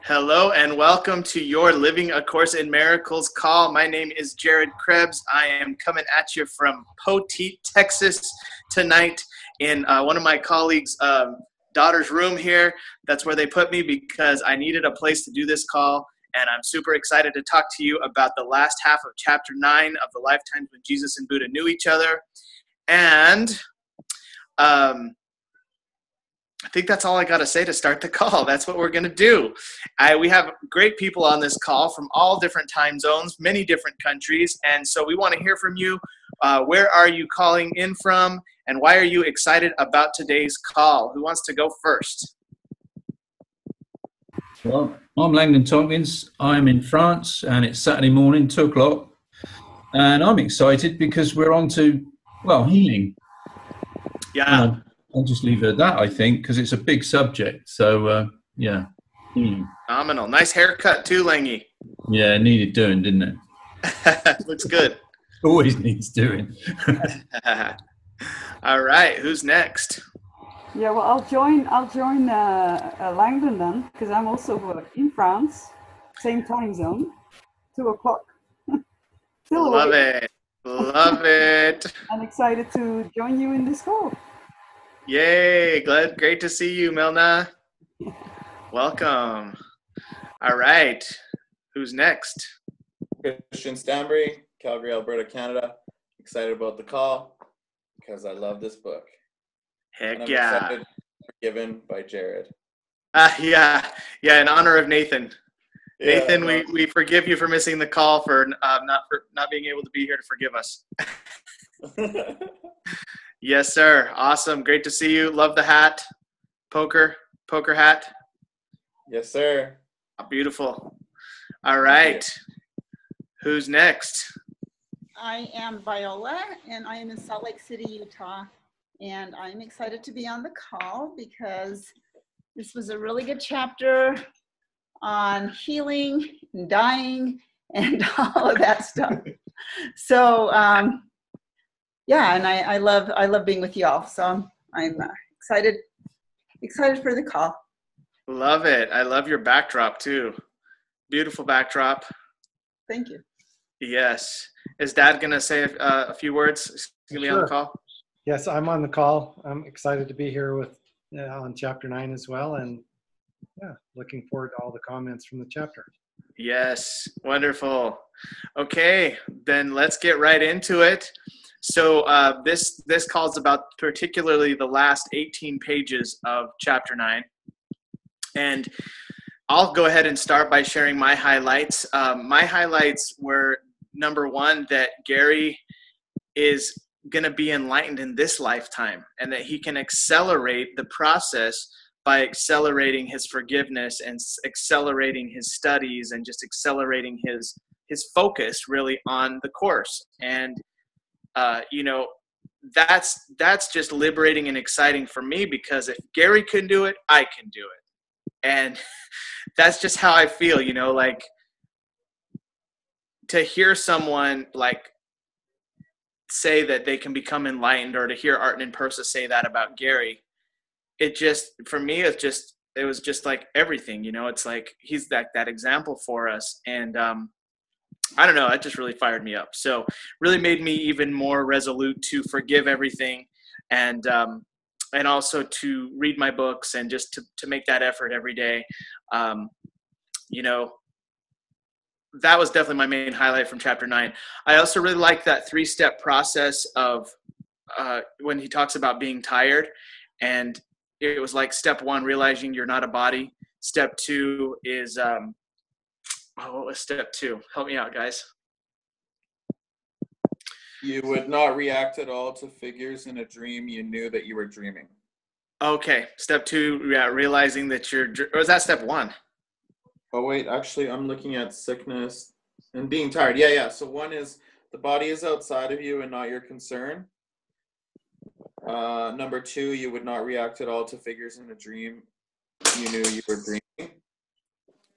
Hello and welcome to your Living A Course in Miracles call. My name is Jared Krebs. I am coming at you from Poteet, Texas tonight in one of my colleagues' daughter's room here. That's where they put me because I needed a place to do this call. And I'm super excited to talk to you about the last half of chapter 9 of the lifetimes when Jesus and Buddha knew each other. And I think that's all I got to say to start the call. That's what we're going to do. We have great people on this call from all different time zones, many different countries. And so we want to hear from you. Where are you calling in from? And why are you excited about today's call? Who wants to go first? Well, I'm Langdon Tompkins. I'm in France and it's Saturday morning, 2 o'clock. And I'm excited because we're on to, healing. Yeah. I'll just leave it at that, I think, because it's a big subject. So, healing. Phenomenal. Nice haircut too, Langy. Yeah, it needed doing, didn't it? Looks good. Always needs doing. All right. Who's next? Yeah, well, I'll join Langdon then, because I'm also in France, same time zone, 2 o'clock. Still Love awake. it. Love it. I'm excited to join you in this call. Yay. Great to see you, Milna. Welcome. All right. Who's next? Christian Stanbury, Calgary, Alberta, Canada. Excited about the call because I love this book. Heck and I'm yeah. excited forgiven by Jared. Yeah, in honor of Nathan. Yeah, Nathan, we forgive you for missing the call, for not being able to be here to forgive us. Yes, sir. Awesome. Great to see you. Love the hat. Poker hat. Yes, sir. Beautiful. All right. Who's next? I am Viola, and I am in Salt Lake City, Utah. And I'm excited to be on the call because this was a really good chapter on healing and dying and all of that stuff. So, and I love being with y'all. So I'm excited for the call. Love it. I love your backdrop too. Beautiful backdrop. Thank you. Yes. Is Dad going to say a few words? He's going to be on the call? Yes, I'm on the call. I'm excited to be here on chapter 9 as well. And looking forward to all the comments from the chapter. Yes. Wonderful. Okay, then let's get right into it. So this call is about particularly the last 18 pages of chapter 9. And I'll go ahead and start by sharing my highlights. My highlights were, number one, that Gary is going to be enlightened in this lifetime and that he can accelerate the process by accelerating his forgiveness and accelerating his studies and just accelerating his focus really on the course. And that's just liberating and exciting for me, because if Gary can do it, I can do it. And that's just how I feel, like to hear someone like say that they can become enlightened, or to hear Arten and Persa say that about Gary, it just, for me, it was just like everything, it's like he's that example for us. And I don't know, it just really fired me up. So really made me even more resolute to forgive everything, and also to read my books and just to make that effort every day. That was definitely my main highlight from chapter 9. I also really like that 3-step process of when he talks about being tired. And it was like step 1, realizing you're not a body. Step 2 is, what was step 2? Help me out, guys. You would not react at all to figures in a dream you knew that you were dreaming. Okay. Step 2, realizing that or was that step 1? Oh, wait, actually, I'm looking at sickness and being tired. Yeah. So 1 is the body is outside of you and not your concern. Number 2, you would not react at all to figures in a dream you knew you were dreaming.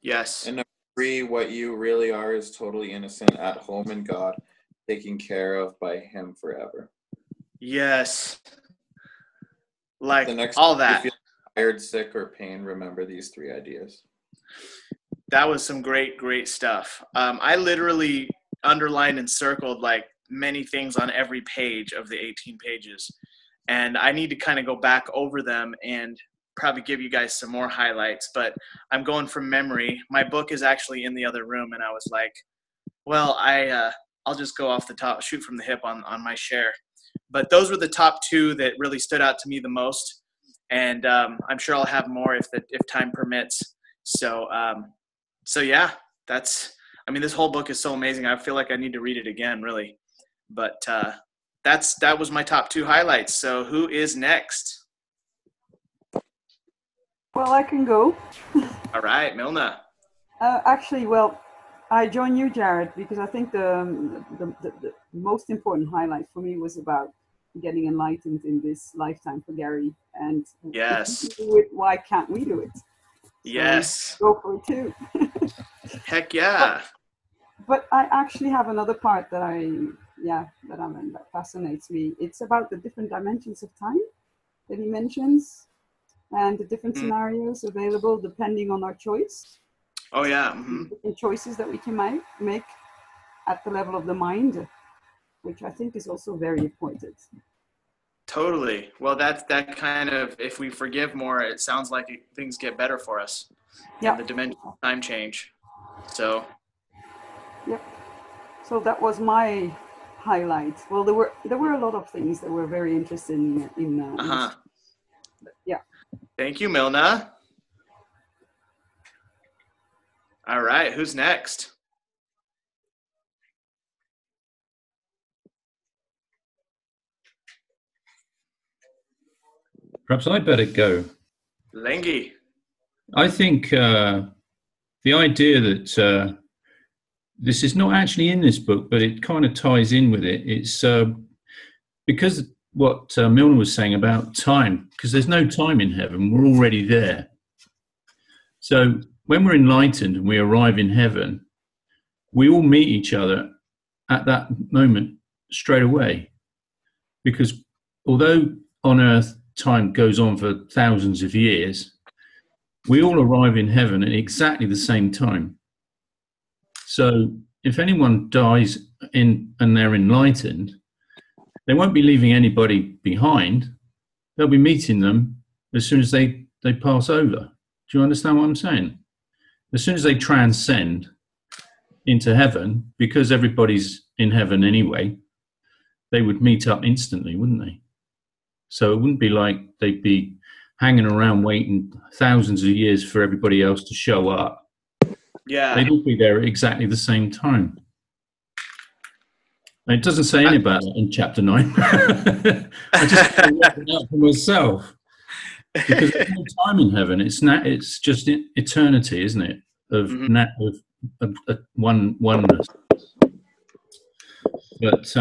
Yes. And number 3, what you really are is totally innocent, at home in God, taken care of by Him forever. Yes. Like the next all time that. you feel tired, sick, or pain, remember these 3 ideas. That was some great stuff. I literally underlined and circled like many things on every page of the 18 pages. And I need to kind of go back over them and probably give you guys some more highlights, but I'm going from memory. My book is actually in the other room, and I was like, well, I'll just go off the top, shoot from the hip on my share. But those were the top two that really stood out to me the most. And I'm sure I'll have more if time permits. So yeah, this whole book is so amazing. I feel like I need to read it again, really. But that was my top two highlights. So who is next? Well, I can go. All right, Milna. Actually, well, I join you, Jared, because I think the most important highlight for me was about getting enlightened in this lifetime for Gary. And yes, if we do it, why can't we do it? So yes. go for it too. Heck yeah. But I actually have another part that fascinates me. It's about the different dimensions of time that he mentions and the different scenarios available depending on our choice. Oh yeah. Different choices that we can make at the level of the mind, which I think is also very important. Totally. Well, that kind of, if we forgive more, it sounds like things get better for us. Yeah. The dimension of time change. So. Yep. So that was my highlight. Well, there were a lot of things that were very interesting in yeah. Thank you, Milna. All right, who's next? Perhaps I'd better go. Lengi. I think the idea that this is not actually in this book, but it kind of ties in with it. It's because what Milna was saying about time, because there's no time in heaven. We're already there. So when we're enlightened and we arrive in heaven, we all meet each other at that moment straight away. Because although on earth time goes on for thousands of years, we all arrive in heaven at exactly the same time. So if anyone dies and they're enlightened, they won't be leaving anybody behind. They'll be meeting them as soon as they pass over. Do you understand what I'm saying? As soon as they transcend into heaven, because everybody's in heaven anyway, they would meet up instantly, wouldn't they? So it wouldn't be like they'd be hanging around waiting thousands of years for everybody else to show up. Yeah. They'd all be there at exactly the same time. And it doesn't say anything about that in chapter 9. I just worked it out for myself. Because there's no time in heaven. It's just eternity, isn't it? Of oneness. But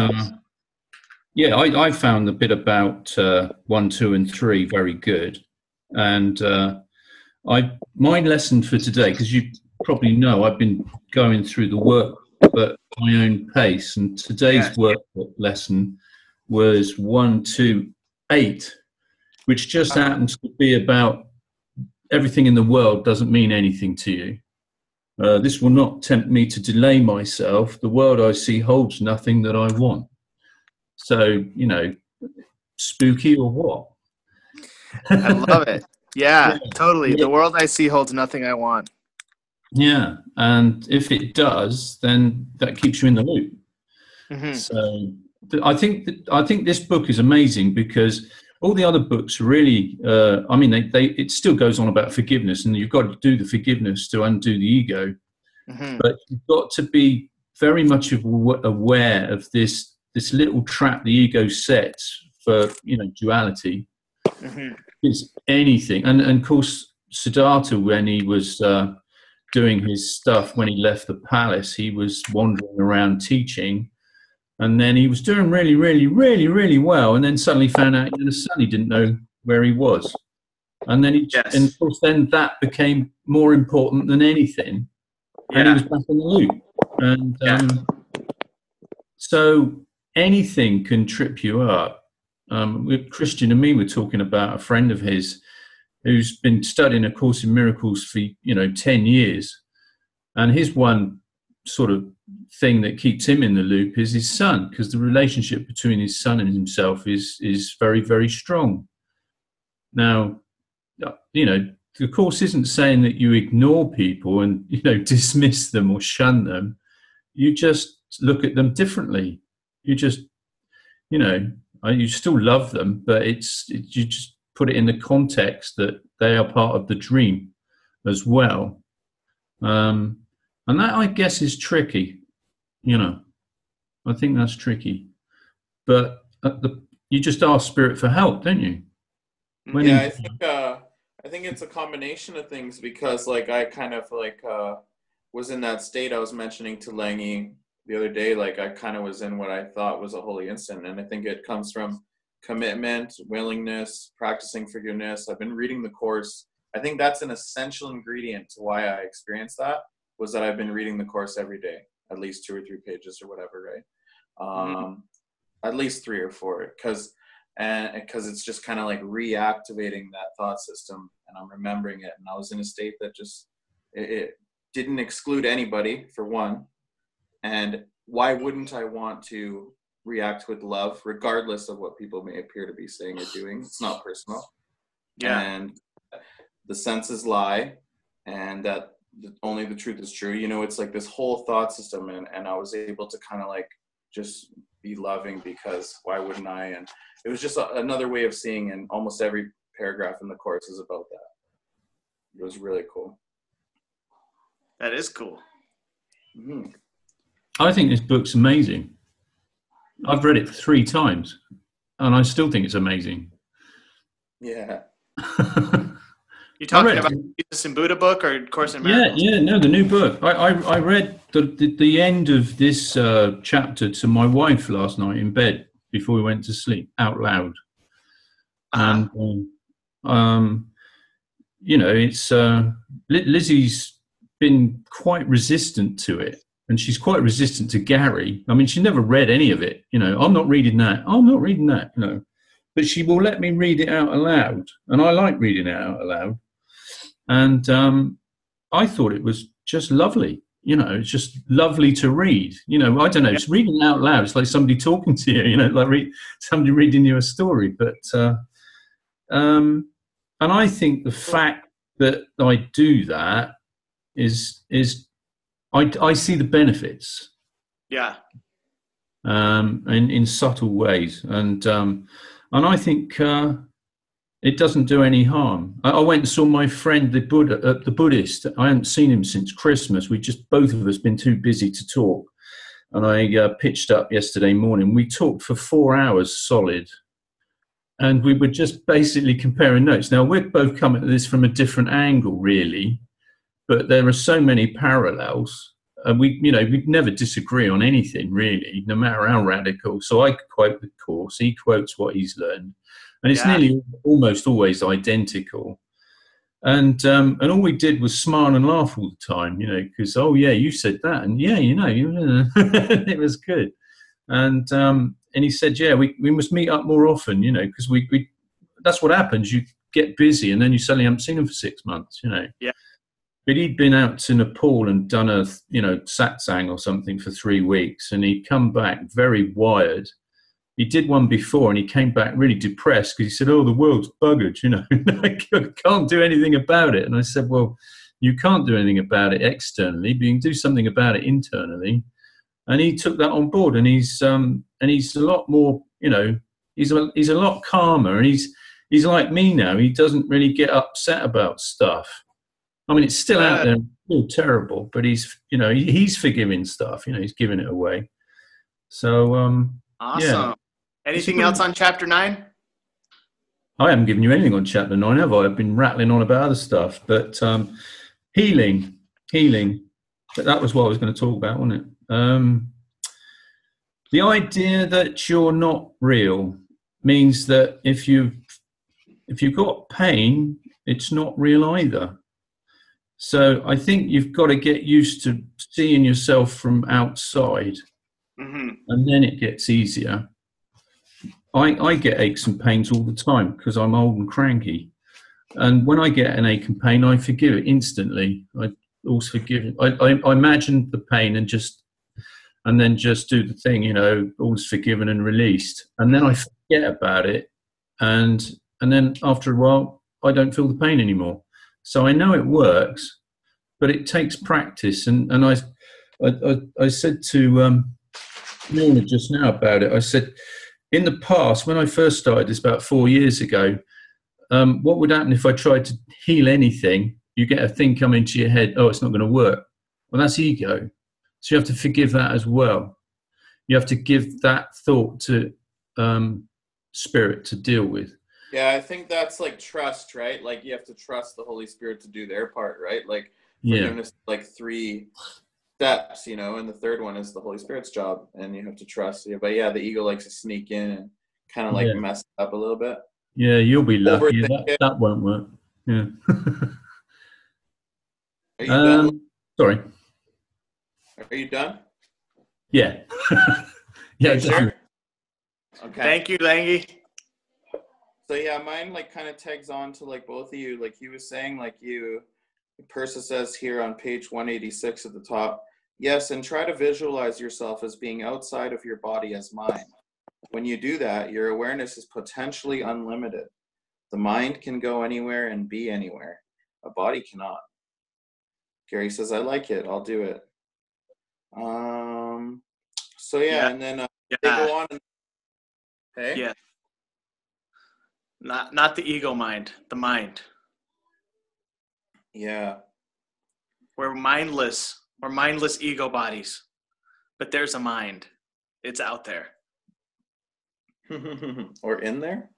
yeah, I found the bit about 1, 2, and 3 very good. And my lesson for today, because you probably know, I've been going through the work at my own pace, and today's work lesson was 1, 2, 8, which just happens to be about everything in the world doesn't mean anything to you. This will not tempt me to delay myself. The world I see holds nothing that I want. So, spooky or what? I love it. Yeah, totally. Yeah. The world I see holds nothing I want. Yeah, and if it does, then that keeps you in the loop. Mm-hmm. So I think this book is amazing because all the other books really, it still goes on about forgiveness, and you've got to do the forgiveness to undo the ego. Mm-hmm. But you've got to be very much aware of this little trap the ego sets for, duality. Mm-hmm. It's anything. And of course, Siddhartha, when he was doing his stuff, when he left the palace, he was wandering around teaching. And then he was doing really, really, really, really well. And then suddenly found out he didn't know where he was. And then and of course, then that became more important than anything. Yeah. And he was back in the loop. And so anything can trip you up. Christian and me were talking about a friend of his who's been studying A Course in Miracles for 10 years, and his one sort of thing that keeps him in the loop is his son, because the relationship between his son and himself is very, very strong. Now, the Course isn't saying that you ignore people and dismiss them or shun them. You just look at them differently. You just you still love them, but you just put it in the context that they are part of the dream as well. And that, I guess, is tricky. I think that's tricky. But you just ask Spirit for help, don't you? I think it's a combination of things, because I kind of was in that state I was mentioning to Langy the other day. I kind of was in what I thought was a holy instant, and I think it comes from commitment, willingness, practicing forgiveness. I've been reading the Course. I think that's an essential ingredient to why I experienced that, was that I've been reading the Course every day, at least 2 or 3 pages or whatever, right? At least 3 or 4, because it's just kind of reactivating that thought system, and I'm remembering it. And I was in a state that just, it didn't exclude anybody, for one. And why wouldn't I want to react with love, regardless of what people may appear to be saying or doing? It's not personal. Yeah. And the senses lie, and that only the truth is true. It's this whole thought system, and I was able to kind of just be loving, because why wouldn't I? And it was just another way of seeing, and almost every paragraph in the Course is about that. It was really cool. That is cool. Mm-hmm. I think this book's amazing. I've read it 3 times, and I still think it's amazing. Yeah. You talking about Jesus and Buddha book or Course in Miracles? No, the new book. I read the end of this chapter to my wife last night in bed before we went to sleep, out loud. And it's Lizzie's been quite resistant to it, and she's quite resistant to Gary. I mean, she never read any of it. I'm not reading that. I'm not reading that. But she will let me read it out aloud, and I like reading it out aloud. And I thought it was just lovely. It's just lovely to read. I don't know. It's reading out loud. It's like somebody talking to you. Like somebody reading you a story. But and I think the fact that I do that is I see the benefits. Yeah. In subtle ways, and I think it doesn't do any harm. I went and saw my friend, the Buddhist. I hadn't seen him since Christmas. We just, both of us, been too busy to talk. And I pitched up yesterday morning. We talked for 4 hours solid. And we were just basically comparing notes. Now, we're both coming at this from a different angle, really. But there are so many parallels. We'd never disagree on anything, really, no matter how radical. So I quote the Course. He quotes what he's learned. And it's nearly almost always identical. And all we did was smile and laugh all the time, because, oh, yeah, you said that. And, yeah, it was good. And he said, yeah, we must meet up more often, because we that's what happens. You get busy, and then you suddenly haven't seen him for 6 months, Yeah. But he'd been out to Nepal and done a, satsang or something for 3 weeks. And he'd come back very wired. He did one before, and he came back really depressed because he said, oh, the world's buggered, I can't do anything about it. And I said, well, you can't do anything about it externally, but you can do something about it internally. And he took that on board, and he's a lot more, he's a lot calmer, and he's like me now. He doesn't really get upset about stuff. I mean, it's still out there, still terrible, but he's forgiving stuff, he's giving it away. So, awesome. Yeah. Anything else on chapter 9? I haven't given you anything on chapter 9, have I? I've been rattling on about other stuff, but healing. But that was what I was going to talk about, wasn't it? The idea that you're not real means that if you've got pain, it's not real either. So I think you've got to get used to seeing yourself from outside, and then it gets easier. I get aches and pains all the time because I'm old and cranky. And when I get an ache and pain, I forgive it instantly. I also forgive it. I imagine the pain and then just do the thing, all's forgiven and released. And then I forget about it. And then after a while, I don't feel the pain anymore. So I know it works, but it takes practice. And I said to Lorna just now about it, I said, in the past, when I first started this about 4 years ago, what would happen if I tried to heal anything? You get a thing come into your head, oh, it's not going to work. Well, that's ego. So you have to forgive that as well. You have to give that thought to Spirit to deal with. Yeah, I think that's like trust, right? Like you have to trust the Holy Spirit to do their part, right? Like forgiveness, like 3 steps, and the third one is the Holy Spirit's job, and you have to trust. Yeah, but yeah, the ego likes to sneak in and kind of like mess it up a little bit. Yeah, you'll be lucky. That won't work. Yeah. Are you done? Sorry. Are you done? Yeah. Yeah. Sure? Okay. Thank you, Langy. So yeah, mine like kind of tags on to like both of you. Like he was saying, like Persa says here on page 186 at the top, yes, and try to visualize yourself as being outside of your body as mind. When you do that, your awareness is potentially unlimited. The mind can go anywhere and be anywhere. A body cannot. Gary says, I like it. I'll do it. So yeah, and then they go on. Hey? Yeah. Not the ego mind, the mind. Yeah. We're mindless ego bodies. But there's a mind. It's out there. Or in there?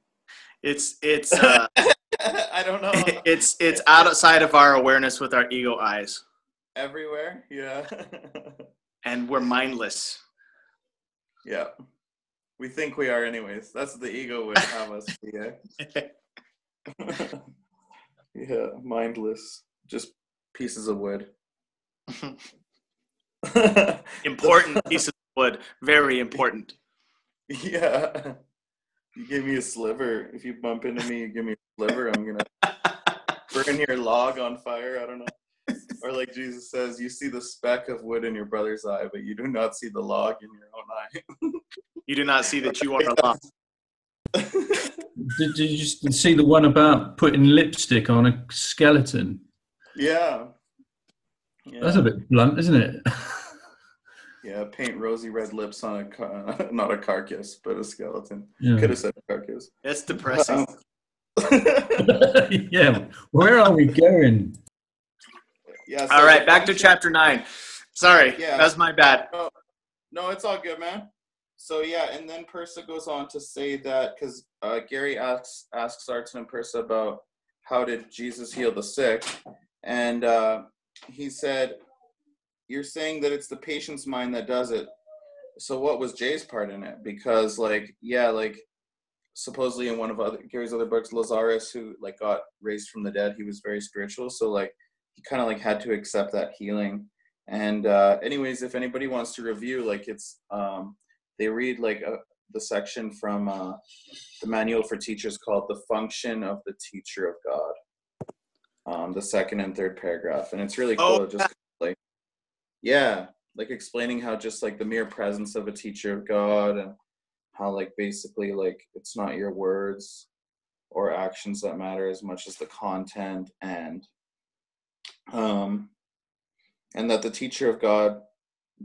It's I don't know. It's outside of our awareness with our ego eyes. Everywhere? Yeah. And we're mindless. Yeah. We think we are anyways. That's what the ego would have us be. Yeah, mindless. Just pieces of wood. Important pieces of wood. Very important. Yeah. You give me a sliver. If you bump into me, you give me a sliver, I'm going to burn your log on fire. I don't know. Or like Jesus says, you see the speck of wood in your brother's eye, but you do not see the log in your own eye. You do not see that you are a log. Did you just see the one about putting lipstick on a skeleton? Yeah. That's a bit blunt, isn't it? Yeah, paint rosy red lips on not a carcass, but a skeleton. Yeah. Could have said carcass. It's depressing. Yeah, where are we going? Yeah. All right, back to chapter 9. Sorry, that's my bad. No, it's all good, man. So yeah, and then Persa goes on to say that because Gary asks Arton and Persa about how did Jesus heal the sick, and he said, "You're saying that it's the patient's mind that does it. So what was Jay's part in it? Because supposedly in one of Gary's other books, Lazarus, who like got raised from the dead, he was very spiritual. So like he kind of like had to accept that healing. And anyways, if anybody wants to review, like it's they read like the section from the Manual for Teachers called "The Function of the Teacher of God," the second and third paragraph, and it's really cool. Just like like explaining how just like the mere presence of a teacher of God, and how like basically like it's not your words or actions that matter as much as the content, and that the teacher of God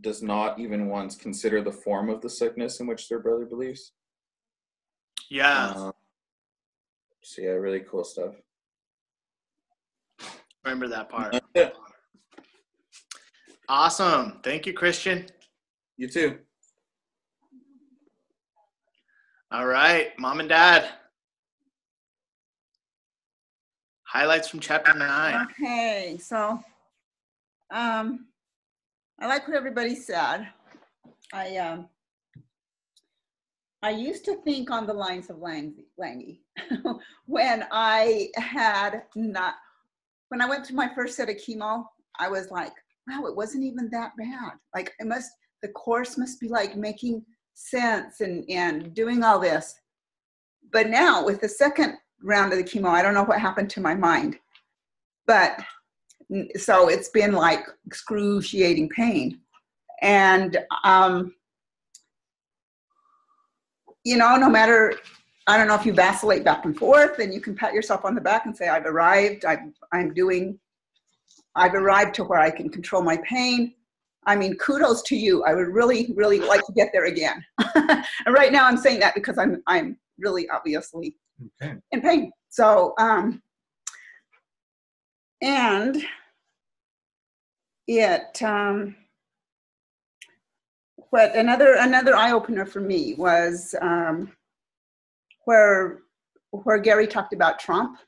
does not even once consider the form of the sickness in which their brother believes. Yeah. So yeah, really cool stuff. Remember that part. Awesome. Thank you, Christian. You too. All right, Mom and Dad. Highlights from chapter 9. Okay, so I like what everybody said. I used to think on the lines of Langy when I went through my first set of chemo, I was like, wow, it wasn't even that bad. Like the course must be like making sense and doing all this. But now with the second round of the chemo. I don't know what happened to my mind. But so it's been like excruciating pain. And, you know, no matter, I don't know if you vacillate back and forth, and you can pat yourself on the back and say, I've arrived, I've arrived to where I can control my pain. I mean, kudos to you. I would really, really like to get there again. And right now I'm saying that because I'm really obviously in pain. So, and it, what another eye-opener for me was where Gary talked about Trump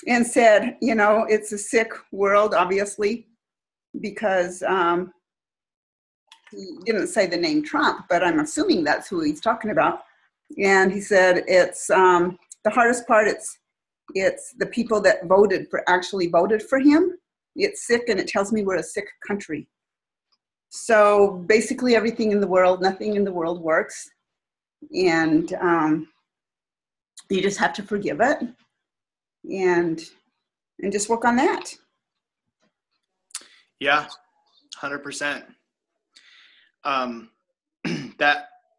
and said, you know, it's a sick world, obviously, because he didn't say the name Trump, but I'm assuming that's who he's talking about. And he said it's the hardest part. It's the people that actually voted for him. It's sick, and it tells me we're a sick country. So basically everything in the world, nothing in the world works. And you just have to forgive it and just work on that. Yeah, 100%.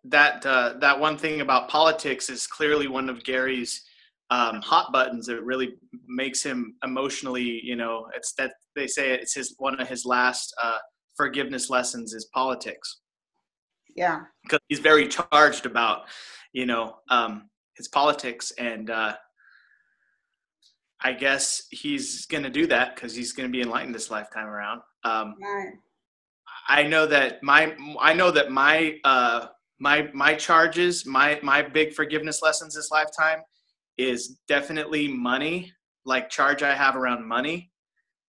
That one thing about politics is clearly one of Gary's hot buttons. It really makes him emotionally, you know, it's that they say it's one of his last forgiveness lessons is politics. Yeah. Because he's very charged about, you know, his politics. And I guess he's going to do that because he's going to be enlightened this lifetime around. Right. I know that my charges, my big forgiveness lessons this lifetime is definitely money, like charge I have around money.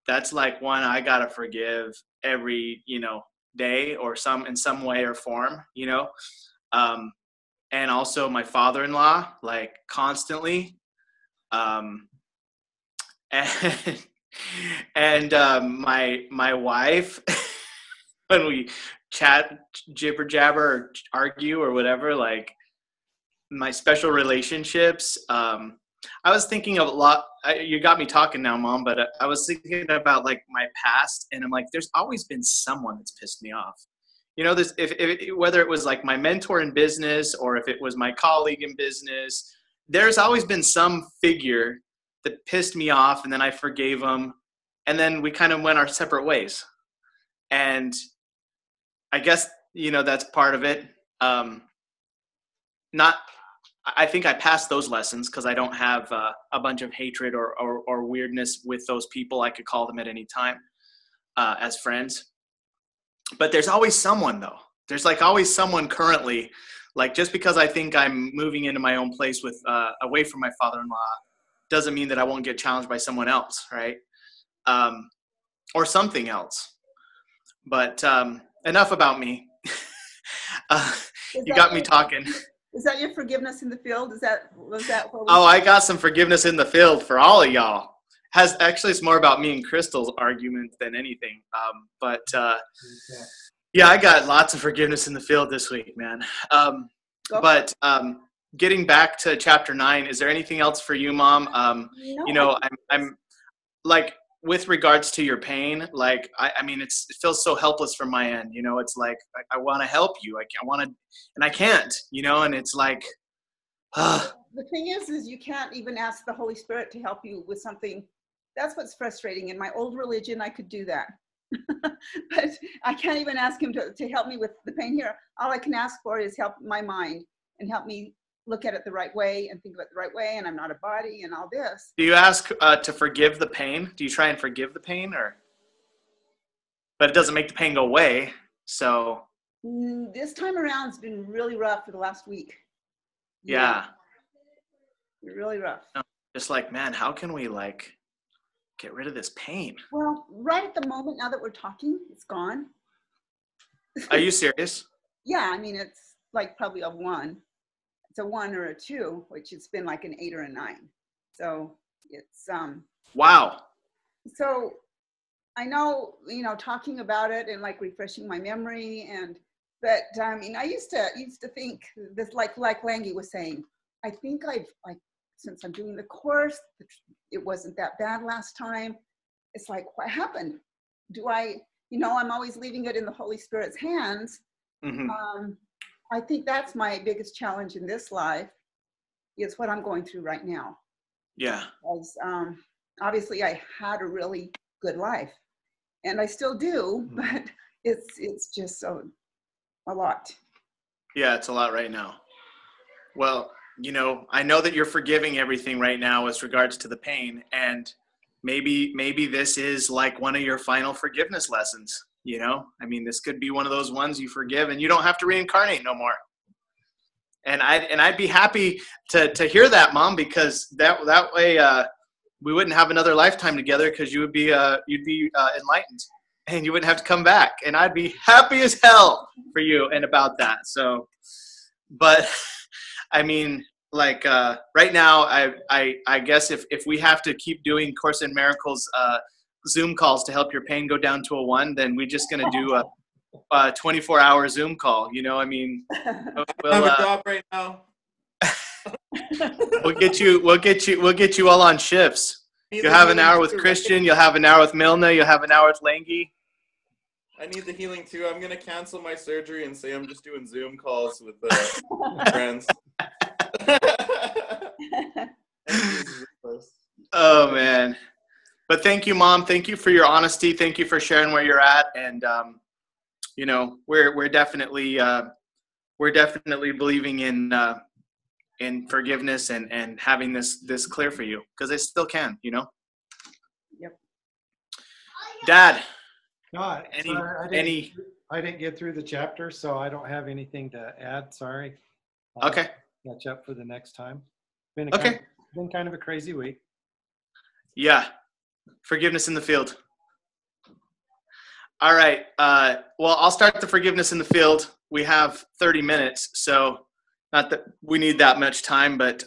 That's like one I got to forgive every, you know, day or in some way or form, you know. And also my father-in-law, like constantly. And my wife, when we chat, jibber jabber, or argue or whatever, like my special relationships. I was thinking of a lot. You got me talking now, Mom, but I was thinking about like my past, and I'm like, there's always been someone that's pissed me off. You know, this whether it was like my mentor in business or if it was my colleague in business, there's always been some figure that pissed me off, and then I forgave them, and then we kind of went our separate ways. And I guess, you know, that's part of it. I think I passed those lessons because I don't have a bunch of hatred or weirdness with those people. I could call them at any time as friends. But there's always someone, though. There's like always someone currently, like just because I think I'm moving into my own place with away from my father-in-law doesn't mean that I won't get challenged by someone else, right? Or something else. But enough about me. You got me talking. Is that your forgiveness in the field? Was that what Oh, I got some forgiveness in the field for all of y'all. It's more about me and Crystal's argument than anything. Yeah, I got lots of forgiveness in the field this week, man. Getting back to chapter 9, is there anything else for you, Mom? No, you know, I'm like, with regards to your pain, like, I mean, it feels so helpless from my end, you know. It's like, I want to help you. I want to, and I can't, you know, and it's like, The thing is you can't even ask the Holy Spirit to help you with something. That's what's frustrating. In my old religion, I could do that. But I can't even ask him to help me with the pain here. All I can ask for is help my mind and help me look at it the right way and think about it the right way, and I'm not a body and all this. Do you ask to forgive the pain? Do you try and forgive the pain, but it doesn't make the pain go away, so. This time around it's been really rough for the last week. Yeah. Really rough. Just like, man, how can we like get rid of this pain? Well, right at the moment, now that we're talking, it's gone. Are you serious? Yeah, I mean, it's like probably a 1. It's a 1 or a 2, which it's been like an 8 or a 9. So it's wow. So I know, you know, talking about it and like refreshing my memory, but I mean, I used to think this, like Langy was saying, I think I've like since I'm doing the course, it wasn't that bad last time. It's like, what happened? I'm always leaving it in the Holy Spirit's hands. Mm-hmm. I think that's my biggest challenge in this life, is what I'm going through right now. Yeah. Because obviously I had a really good life, and I still do, but it's just a lot. Yeah, it's a lot right now. Well, I know that you're forgiving everything right now as regards to the pain, and maybe this is like one of your final forgiveness lessons. This could be one of those ones you forgive and you don't have to reincarnate no more. And I'd be happy to hear that, Mom, because that way we wouldn't have another lifetime together, because you'd be enlightened and you wouldn't have to come back, and I'd be happy as hell for you and about that. So, but right now, I guess if we have to keep doing Course in Miracles Zoom calls to help your pain go down to a 1, then we're just gonna do a 24-hour Zoom call. I have a job right now. We'll get you all on shifts. You'll have an hour with Christian. You'll have an hour with Milna. You'll have an hour with Langy. I need the healing too. I'm gonna cancel my surgery and say I'm just doing Zoom calls with friends. Oh man. But thank you, Mom. Thank you for your honesty. Thank you for sharing where you're at. And we're definitely believing in forgiveness and having this clear for you, because I still can. Yep. Dad. No, I didn't get through the chapter, so I don't have anything to add. Sorry. Okay. Catch up for the next time. Been kind of a crazy week. Yeah. Forgiveness in the field. All right. Well, I'll start the forgiveness in the field. We have 30 minutes, so not that we need that much time, but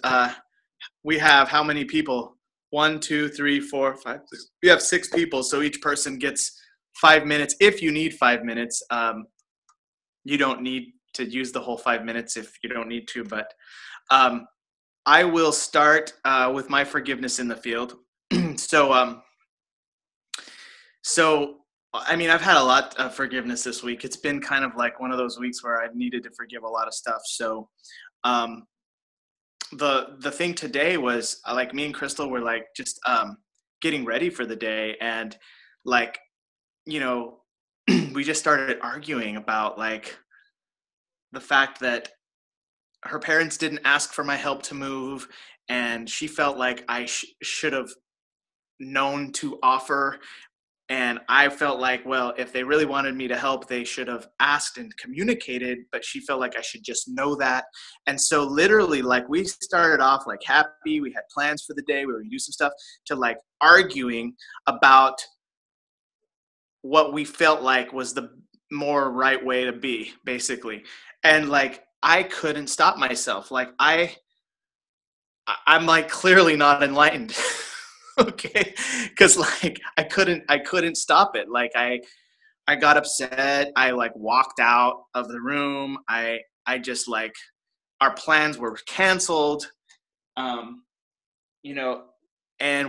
we have how many people? 1, 2, 3, 4, 5, 6. We have 6 people, so each person gets 5 minutes. If you need 5 minutes, you don't need to use the whole 5 minutes if you don't need to, but I will start with my forgiveness in the field. So I've had a lot of forgiveness this week. It's been kind of like one of those weeks where I've needed to forgive a lot of stuff. So the thing today was, like, me and Crystal were like just getting ready for the day, and we just started arguing about like the fact that her parents didn't ask for my help to move, and she felt like I should have known to offer. And I felt like, well, if they really wanted me to help, they should have asked and communicated, but she felt like I should just know that. And so literally, like, we started off like happy, we had plans for the day, we were gonna do some stuff, to like arguing about what we felt like was the more right way to be, basically. And like, I couldn't stop myself. Like I'm like clearly not enlightened. Okay, because like I couldn't stop it. Like I got upset. I like walked out of the room. I just like, our plans were canceled. And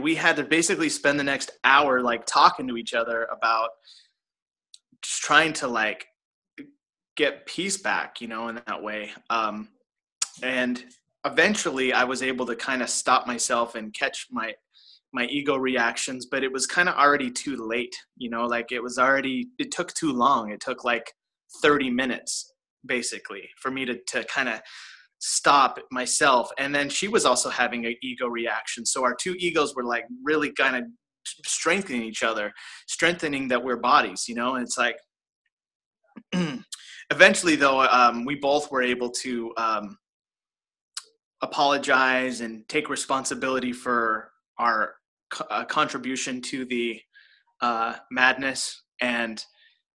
we had to basically spend the next hour like talking to each other about just trying to like get peace back, in that way. And eventually I was able to kind of stop myself and catch my ego reactions, but it was kind of already too late, like it took too long. It took like 30 minutes basically for me to kind of stop myself. And then she was also having an ego reaction. So our two egos were like really kind of strengthening each other, strengthening that we're bodies, and it's like, eventually though, we both were able to apologize and take responsibility for our contribution to the madness and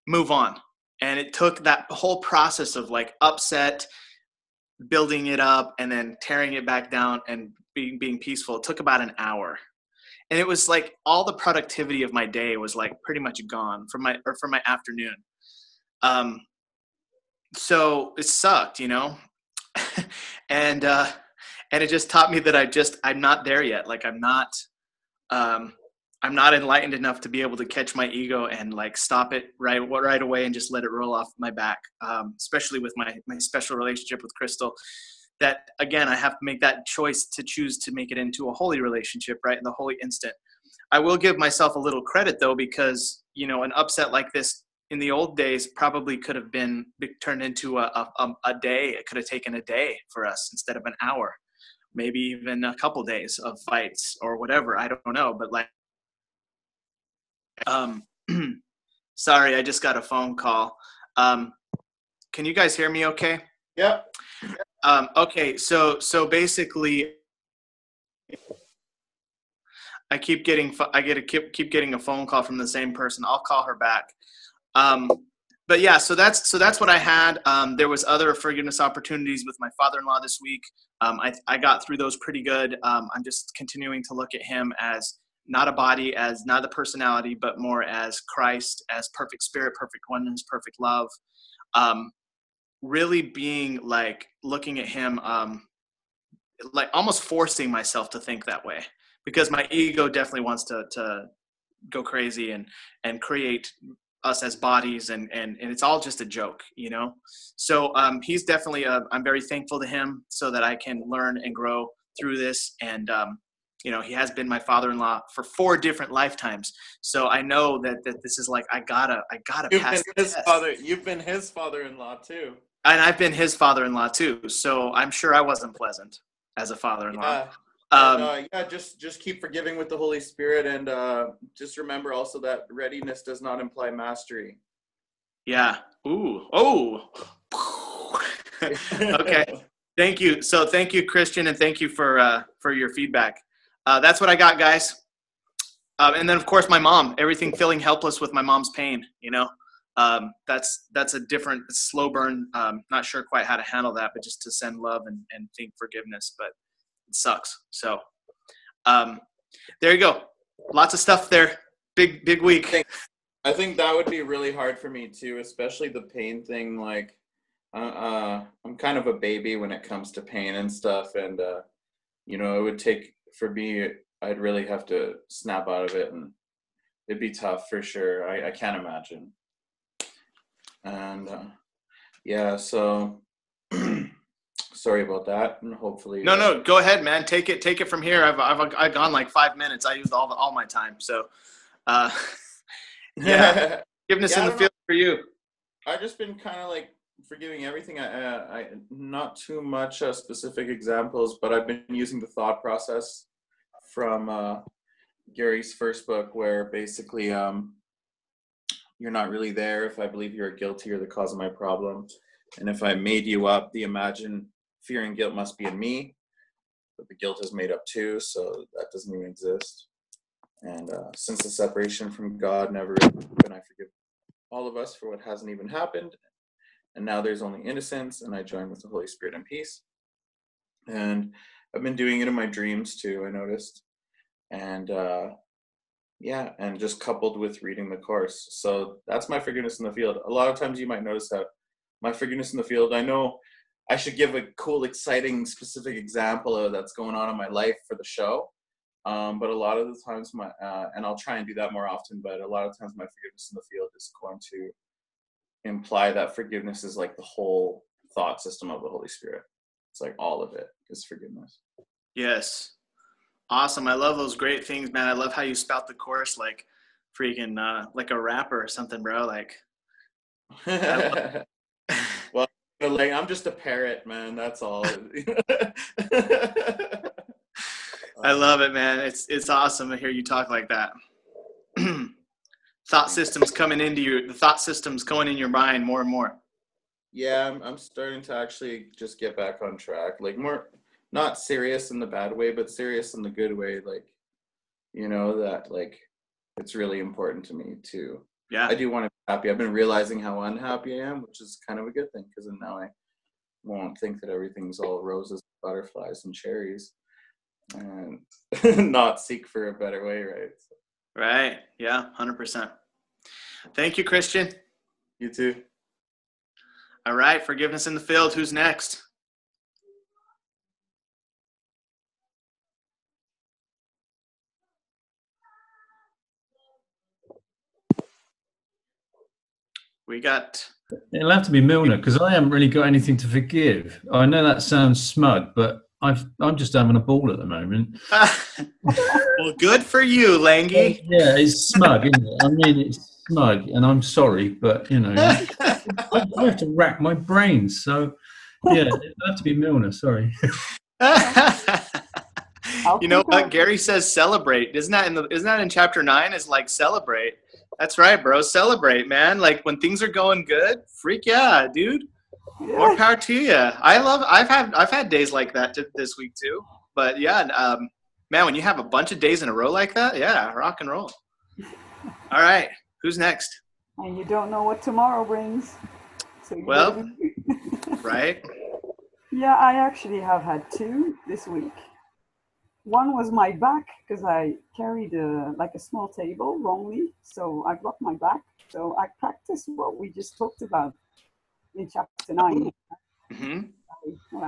move on. And it took that whole process of like upset, building it up, and then tearing it back down and being peaceful. It took about an hour. And it was like all the productivity of my day was like pretty much gone from my afternoon. So it sucked, and And it just taught me that I'm not there yet. Like I'm not enlightened enough to be able to catch my ego and like stop it right away and just let it roll off my back. Especially with my special relationship with Crystal, that again, I have to make that choice to choose to make it into a holy relationship, right? In the holy instant. I will give myself a little credit though, because, you know, an upset like this in the old days probably could have been turned into a day. It could have taken a day for us instead of an hour, maybe even a couple days of fights or whatever. I don't know. But like, sorry, I just got a phone call. Can you guys hear me okay? Yep. Okay, so basically, I keep getting a phone call from the same person. I'll call her back. But yeah, so that's what I had. There was other forgiveness opportunities with my father-in-law this week. I got through those pretty good. I'm just continuing to look at him as not a body, as not a personality, but more as Christ, as perfect spirit, perfect oneness, perfect love. Really being like looking at him, like almost forcing myself to think that way, because my ego definitely wants to go crazy and create us as bodies, and it's all just a joke, you know? So he's definitely, I'm very thankful to him so that I can learn and grow through this. And, you know, he has been my father-in-law for 4 different lifetimes. So I know that this is like, I gotta pass the test. You've been his father-in-law too. And I've been his father-in-law too. So I'm sure I wasn't pleasant as a father-in-law. Yeah. Just keep forgiving with the Holy Spirit, and just remember also that readiness does not imply mastery. Yeah. Ooh. Oh. Okay. Thank you. So thank you, Christian, and thank you for your feedback. That's what I got, guys. And then of course my mom. Everything feeling helpless with my mom's pain. You know, that's a different slow burn. Not sure quite how to handle that, but just to send love and think forgiveness. But it sucks. So there you go. Lots of stuff there. Big week. I think that would be really hard for me too, especially the pain thing. Like I'm kind of a baby when it comes to pain and stuff, and you know, it would take for me, I'd really have to snap out of it, and it'd be tough for sure. I can't imagine. And yeah, so sorry about that, and hopefully no, go ahead, man. Take it from here. I've gone like 5 minutes. I used all my time. So yeah, forgiveness in the field for you. I've just been kind of like forgiving everything. I not too much specific examples, but I've been using the thought process from Gary's first book, where basically you're not really there if I believe you're guilty or the cause of my problem, and if I made you up, the imagined fear and guilt must be in me, but the guilt is made up too, so that doesn't even exist. And since the separation from God never happened, I forgive all of us for what hasn't even happened, and now there's only innocence, and I join with the Holy Spirit in peace. And I've been doing it in my dreams too, I noticed. And yeah, and just coupled with reading the course. So that's my forgiveness in the field. A lot of times you might notice that my forgiveness in the field, I know I should give a cool, exciting, specific example of that's going on in my life for the show. But a lot of the times and I'll try and do that more often, but a lot of times my forgiveness in the field is going to imply that forgiveness is like the whole thought system of the Holy Spirit. It's like all of it is forgiveness. Yes. Awesome. I love those great things, man. I love how you spout the course like freaking like a rapper or something, bro. Like well, like, I'm just a parrot, man. That's all. I love it, man. It's awesome to hear you talk like that. Thought systems the thought systems going in your mind more and more. Yeah, I'm starting to actually just get back on track. Like more, not serious in the bad way, but serious in the good way. Like, you know, that like it's really important to me too. Yeah. I do want to be happy. I've been realizing how unhappy I am, which is kind of a good thing, because then now I won't think that everything's all roses, butterflies, and cherries, and not seek for a better way, right? So. Right. Yeah, 100%. Thank you, Christian. You too. All right, forgiveness in the field. Who's next? We got. It'll have to be Milner because I haven't really got anything to forgive. I know that sounds smug, but I'm just having a ball at the moment. Well, good for you, Langy. Yeah, it's smug, isn't it? I mean, it's smug, and I'm sorry, but I have to rack my brains. So, yeah, it'll have to be Milner. Sorry. You know what? Gary says celebrate. Isn't that in chapter 9? Is like celebrate. That's right, bro. Celebrate, man. Like when things are going good, freak yeah, dude. More power to you. I've had days like that this week too. But yeah, man, when you have a bunch of days in a row like that, yeah, rock and roll. All right, who's next? And you don't know what tomorrow brings. So right. Yeah, I actually have had 2 this week. One was my back because I carried a small table wrongly, so I blocked my back. So I practiced what we just talked about in chapter 9. Mm-hmm.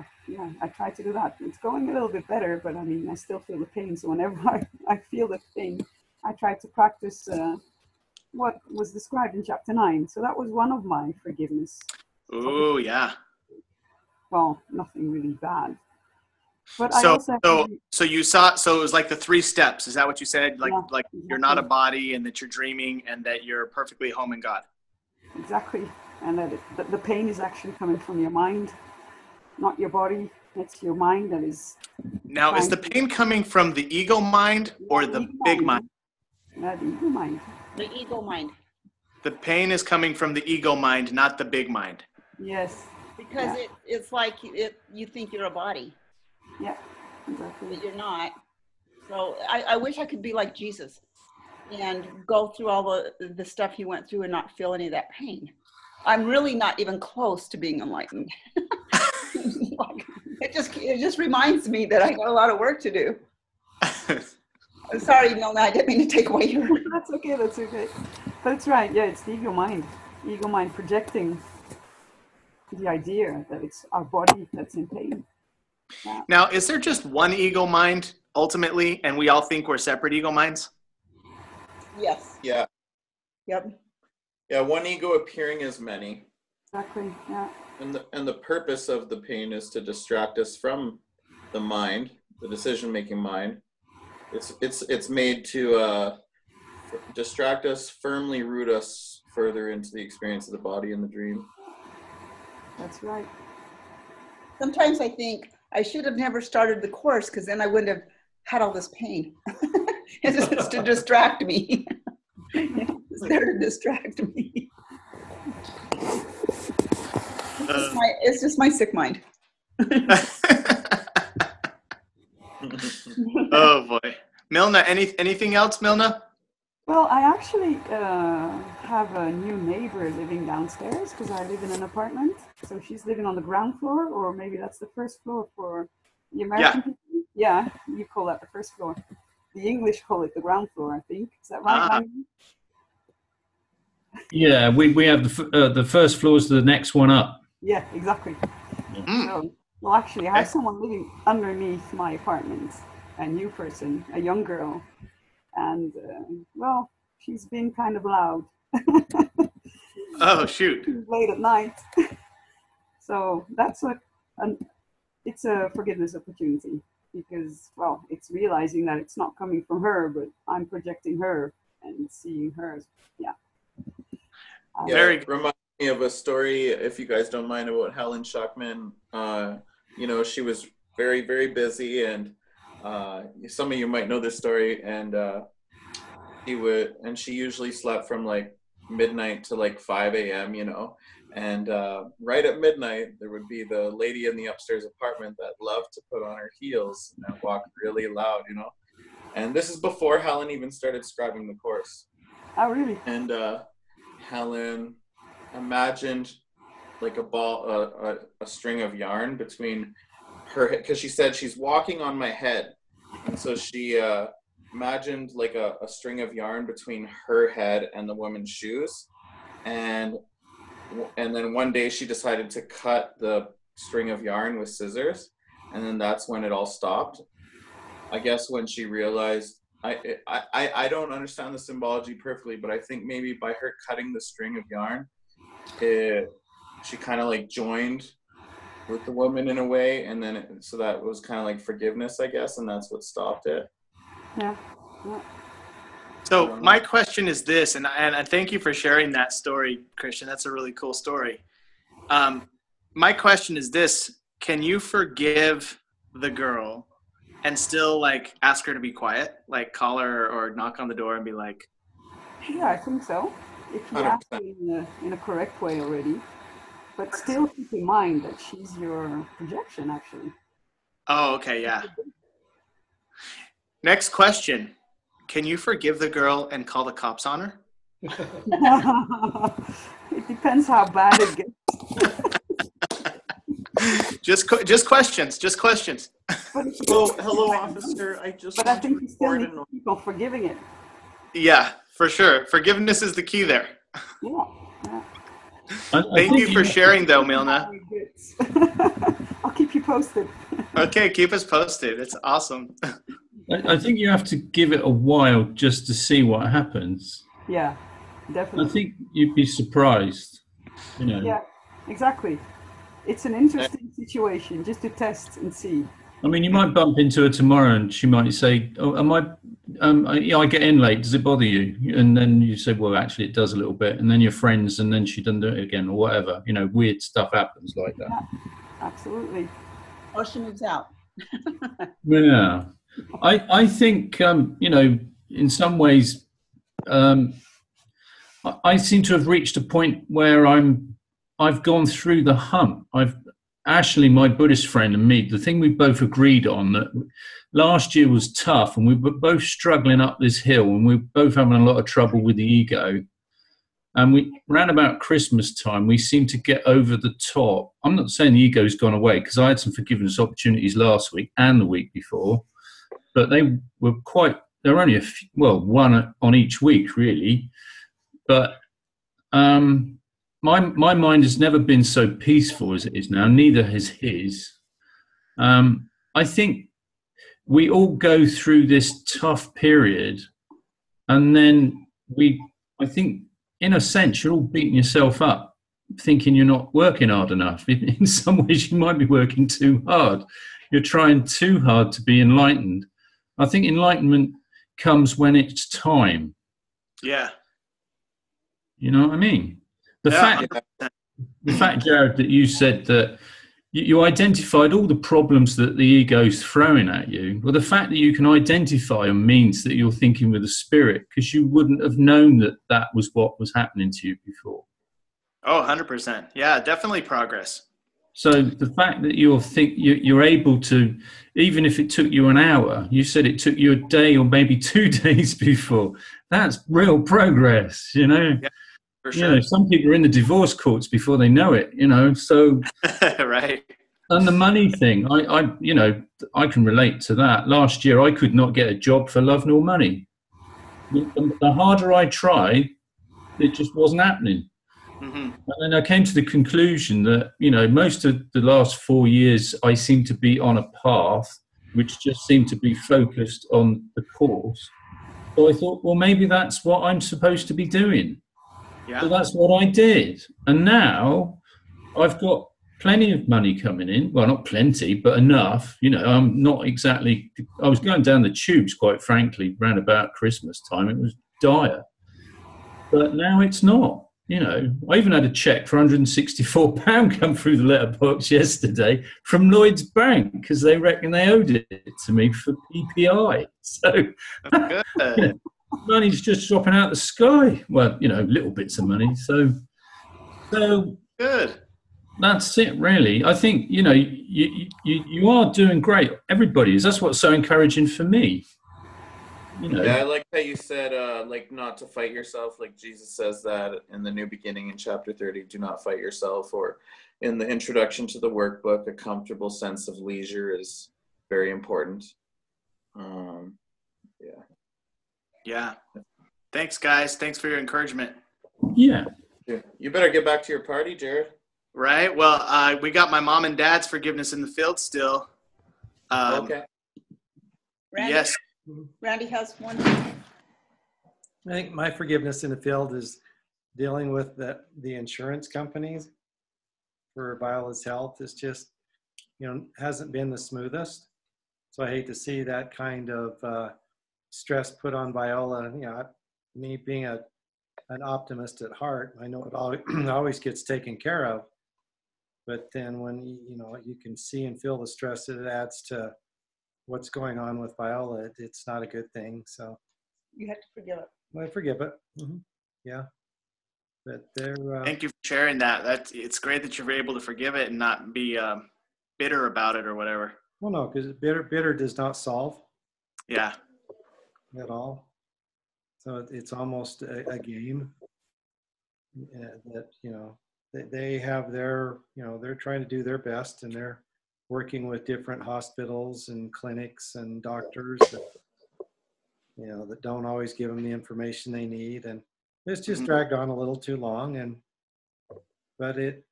I tried to do that. It's going a little bit better, but I mean, I still feel the pain. So whenever I feel the pain, I try to practice what was described in chapter 9. So that was one of my forgiveness. Oh, yeah. Well, nothing really bad. But so it was like the 3 steps. Is that what you said? Like exactly. You're not a body, and that you're dreaming, and that you're perfectly home in God. Exactly. And that the pain is actually coming from your mind, not your body. It's your mind that is. Now, is the pain coming from the ego mind or the big mind? The ego mind. The ego mind. The pain is coming from the ego mind, not the big mind. Yes. Because it's like you think you're a body. Yeah, exactly. But you're not. So I wish I could be like Jesus and go through all the stuff he went through and not feel any of that pain. I'm really not even close to being enlightened. It just reminds me that I got a lot of work to do. I'm sorry, Milna, I didn't mean to take away your... That's okay. But it's right. Yeah, it's the ego mind. Ego mind projecting the idea that it's our body that's in pain. Yeah. Now, is there just one ego mind ultimately, and we all think we're separate ego minds? Yes. Yeah. Yep. Yeah, one ego appearing as many. Exactly. Yeah. And the purpose of the pain is to distract us from the mind, the decision-making mind. It's made to distract us, firmly root us further into the experience of the body and the dream. That's right. Sometimes I think I should have never started the course because then I wouldn't have had all this pain. It's just to distract me. It's there to distract me. It's just my sick mind. Oh boy, Milna. Anything else, Milna? Well, I actually have a new neighbor living downstairs because I live in an apartment. So she's living on the ground floor, or maybe that's the first floor for the American people. Yeah, you call that the first floor. The English call it the ground floor, I think. Is that right? Yeah, we have the first floor is the next one up. Yeah, exactly. So, well, actually, I have someone living underneath my apartment, a new person, a young girl. And, well, she's been kind of loud. Oh, shoot. Late at night. So that's it's a forgiveness opportunity because, well, it's realizing that it's not coming from her, but I'm projecting her and seeing her. Yeah. It reminds me of a story, if you guys don't mind, about Helen Schuckman. She was very, very busy, and some of you might know this story, and she usually slept from like midnight to like 5 a.m., and right at midnight there would be the lady in the upstairs apartment that loved to put on her heels and walk really loud, and this is before Helen even started scribing the course. Oh, really? And Helen imagined like a string of yarn between her, because she said she's walking on my head, and so she imagined like a string of yarn between her head and the woman's shoes, and then one day she decided to cut the string of yarn with scissors, and then that's when it all stopped. I guess when she realized, I don't understand the symbology perfectly, but I think maybe by her cutting the string of yarn, she kind of like joined with the woman in a way, and then so that was kind of like forgiveness, I guess, and that's what stopped it. Yeah. So my question is this, and I thank you for sharing that story, Christian. That's a really cool story. My question is this: can you forgive the girl and still like ask her to be quiet, like call her or knock on the door and be like, Yeah, I think so. If you ask her in a correct way already, but still keep in mind that she's your projection, actually. oh, okay, yeah. Next question. Can you forgive the girl and call the cops on her? It depends how bad it gets. Just questions. Just questions. Hello, officer. I think you still need to keep on forgiving it. Yeah, for sure. Forgiveness is the key there. Yeah. Thank you for sharing, though, Milna. I'll keep you posted. Okay, keep us posted. It's awesome. I think you have to give it a while just to see what happens. Yeah, definitely. I think you'd be surprised. Yeah, exactly. It's an interesting situation just to test and see. I mean, you might bump into her tomorrow and she might say, "Oh, I get in late. Does it bother you?" And then you say, "Well, actually, it does a little bit." And then you're friends, and then she doesn't do it again, or whatever. Weird stuff happens like that. Yeah, absolutely. Or she moves out. Yeah, I think in some ways, I seem to have reached a point where I've gone through the hump. Ashley, my Buddhist friend, and me, the thing we both agreed on that last year was tough, and we were both struggling up this hill, and we were both having a lot of trouble with the ego. And round about Christmas time, we seemed to get over the top. I'm not saying the ego's gone away, because I had some forgiveness opportunities last week and the week before, but they were only one on each week, really. But my mind has never been so peaceful as it is now. Neither has his. I think we all go through this tough period, and then I think, in a sense, you're all beating yourself up, thinking you're not working hard enough. In some ways, you might be working too hard. You're trying too hard to be enlightened. I think enlightenment comes when it's time. Yeah. You know what I mean? The fact, Jared, that you said that you identified all the problems that the ego's throwing at you, well, the fact that you can identify them means that you're thinking with a spirit, because you wouldn't have known that was what was happening to you before. Oh, 100%. Yeah, definitely progress. So the fact that you're able to, even if it took you an hour, you said it took you a day or maybe 2 days before, that's real progress, Yeah. For sure. Some people are in the divorce courts before they know it, so. Right. And the money thing, I can relate to that. Last year, I could not get a job for love nor money. The harder I tried, it just wasn't happening. Mm-hmm. And then I came to the conclusion that, most of the last 4 years, I seemed to be on a path which just seemed to be focused on the course. So I thought, well, maybe that's what I'm supposed to be doing. Yeah. So that's what I did. And now I've got plenty of money coming in. Well, not plenty, but enough. I'm not exactly, I was going down the tubes, quite frankly, round about Christmas time. It was dire. But now it's not. I even had a cheque for £164 come through the letterbox yesterday from Lloyd's Bank, because they reckon they owed it to me for PPI. So Good. money's just dropping out the sky. Well, little bits of money. So Good. That's it, really. I think you are doing great. Everybody is. That's what's so encouraging for me. Yeah, I like that you said, not to fight yourself. Like Jesus says that in the New Beginning in chapter 30. Do not fight yourself. Or in the introduction to the workbook, a comfortable sense of leisure is very important. Yeah. Yeah. Thanks, guys. Thanks for your encouragement. Yeah. You better get back to your party, Jared. Right. Well, we got my mom and dad's forgiveness in the field still. Okay. Randy, Yes. Randy has one. I think my forgiveness in the field is dealing with the insurance companies for Viola's health is just, hasn't been the smoothest. So I hate to see that kind of stress put on Viola. Me being an optimist at heart, I know it always gets taken care of. But then when you can see and feel the stress that it adds to what's going on with Viola, it's not a good thing. So You have to forgive it. I forgive it. Yeah, but they're. Thank you for sharing that. It's great that you're able to forgive it and not be bitter about it or whatever. Well, no, because bitter does not solve. Yeah. At all. So it's almost a game that they have their they're trying to do their best, and they're working with different hospitals and clinics and doctors that, that don't always give them the information they need, and it's just dragged on a little too long, but it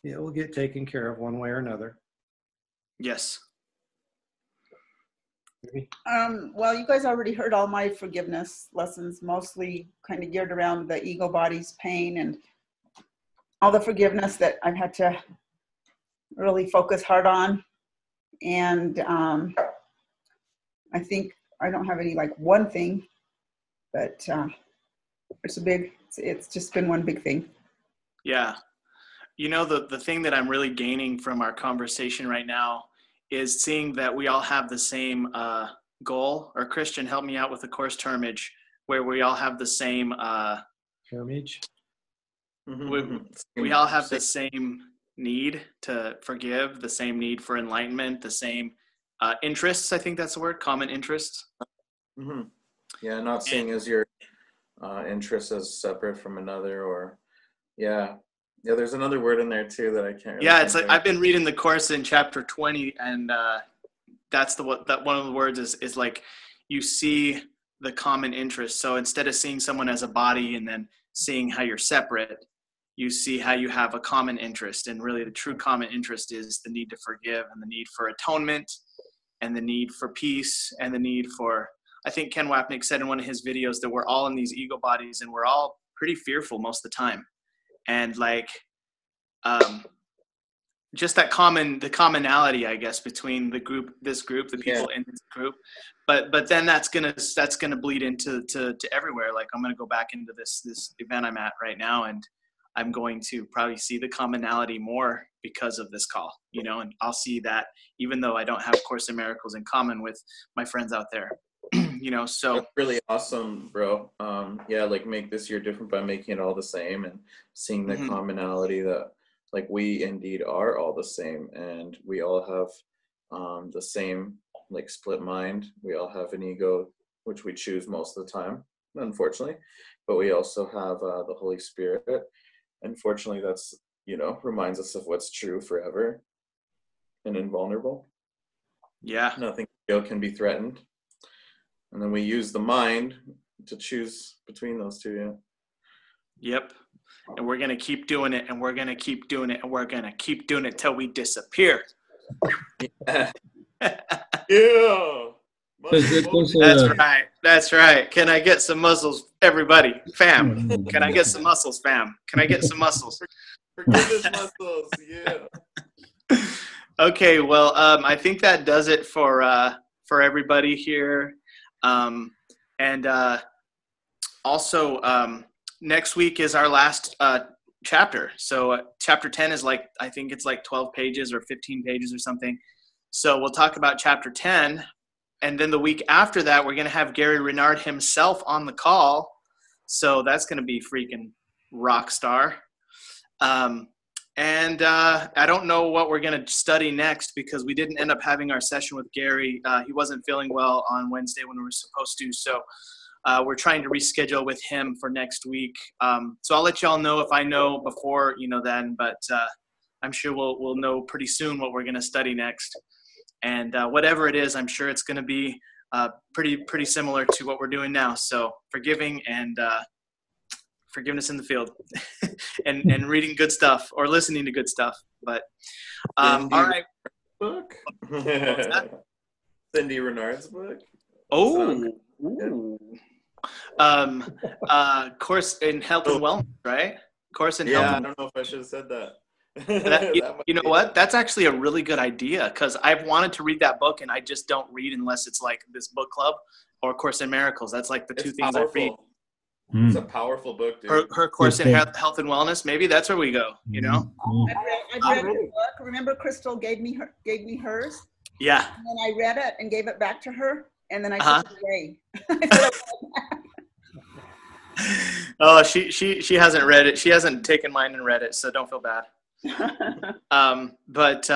will get taken care of one way or another. Yes. Well, you guys already heard all my forgiveness lessons, mostly kind of geared around the ego body's pain and all the forgiveness that I've had to really focus hard on. And I think I don't have any one thing, but it's just been one big thing. Yeah. The thing that I'm really gaining from our conversation right now is seeing that we all have the same goal. Or Christian, help me out with the course termage, where we all have the same termage. We all have the same need to forgive, the same need for enlightenment, the same interests. I think that's the word, common interests. Yeah, not seeing as your interests as separate from another, or there's another word in there too that I can't really it's like I've been reading the course in chapter 20, and that's that one of the words is like you see the common interest. So instead of seeing someone as a body and then seeing how you're separate, you see how you have a common interest. And really the true common interest is the need to forgive, and the need for atonement, and the need for peace, and the need for, I think Ken Wapnick said in one of his videos that we're all in these ego bodies and we're all pretty fearful most of the time. And just the commonality, I guess, between the people in this group, but then that's gonna bleed into everywhere. Like I'm gonna go back into this event I'm at right now, and I'm going to probably see the commonality more because of this call, and I'll see that even though I don't have Course in Miracles in common with my friends out there, so. That's really awesome, bro. Make this year different by making it all the same and seeing the commonality that we indeed are all the same, and we all have the same split mind. We all have an ego, which we choose most of the time, unfortunately, but we also have the Holy Spirit. Unfortunately, that's reminds us of what's true forever and invulnerable. Yeah, nothing real can be threatened, and then we use the mind to choose between those two. Yep. And we're going to keep doing it, and we're going to keep doing it, and we're going to keep doing it till we disappear. Yeah. That's right. Can I get some muscles, everybody? Fam. Can I get some muscles, fam? Can I get some muscles? Forgiveness muscles, yeah. Okay, well, I think that does it for everybody here. Also, next week is our last chapter. So chapter 10 is I think it's 12 pages or 15 pages or something. So we'll talk about chapter 10. And then the week after that, we're going to have Gary Renard himself on the call. So that's going to be freaking rock star. I don't know what we're going to study next because we didn't end up having our session with Gary. He wasn't feeling well on Wednesday when we were supposed to. So we're trying to reschedule with him for next week. So I'll let y'all know if I know before, then, but I'm sure we'll know pretty soon what we're going to study next. And whatever it is, I'm sure it's going to be pretty similar to what we're doing now. So forgiving and forgiveness in the field and reading good stuff or listening to good stuff. But all right. Book? Cindy Renard's book? Oh, ooh. Course in health and wellness, right? Course in Yeah, health. I don't know if I should have said that. You know what? That's actually a really good idea because I've wanted to read that book and I just don't read unless it's like this book club or Course in Miracles. That's like the two things I read. It's a powerful book, dude. Her Course in health and wellness. Maybe that's where we go. You know? I've read the book. Remember, Crystal gave me hers. Yeah. And then I read it and gave it back to her, and then I took it away. Oh, she hasn't read it. She hasn't taken mine and read it, so don't feel bad. But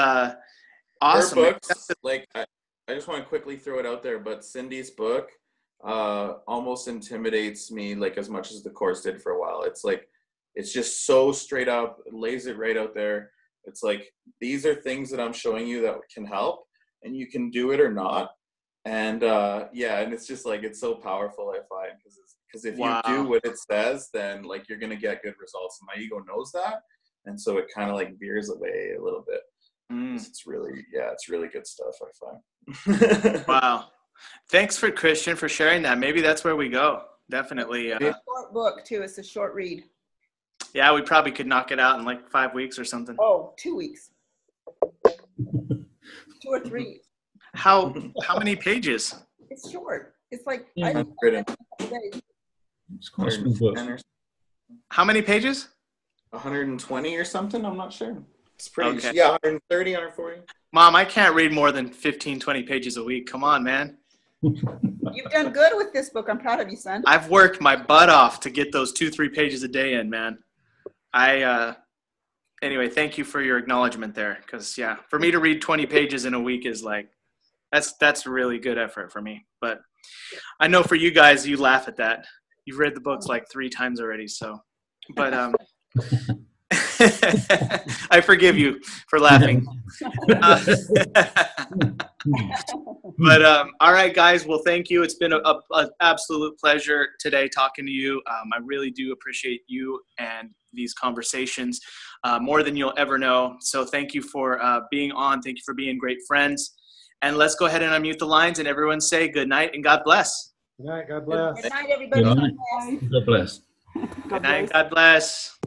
awesome. Her books, like I just want to quickly throw it out there, but Cindy's book almost intimidates me like as much as the course did for a while. It's like it's just so straight up, lays it right out there. It's like these are things that I'm showing you that can help, and you can do it or not. And and it's just like it's so powerful, I find, because if you do what it says, then like you're gonna get good results. And my ego knows that, and so it kind of like veers away a little bit. It's really good stuff, I find. Wow. Thanks for Christian for sharing that. Maybe that's where we go. Definitely. It's a short book too. It's a short read. Yeah, we probably could knock it out in like 5 weeks or something. Oh, 2 weeks. 2 or 3. How many pages? It's short. It's like It's quite a small book. How many pages? 120 or something. I'm not sure. It's pretty. Okay. Yeah, 130, 140. Mom, I can't read more than 15, 20 pages a week. Come on, man. You've done good with this book. I'm proud of you, son. I've worked my butt off to get those 2-3 pages a day in, man. Anyway, thank you for your acknowledgement there. Because for me to read 20 pages in a week is like, that's really good effort for me. But I know for you guys, you laugh at that. You've read the books like 3 times already. So, but I forgive you for laughing. But all right, guys. Well, thank you. It's been an absolute pleasure today talking to you. I really do appreciate you and these conversations more than you'll ever know. So thank you for being on. Thank you for being great friends. And let's go ahead and unmute the lines and everyone say good night and God bless. Good night. God bless. Good night, everybody. Good night. God bless. Good night. God bless.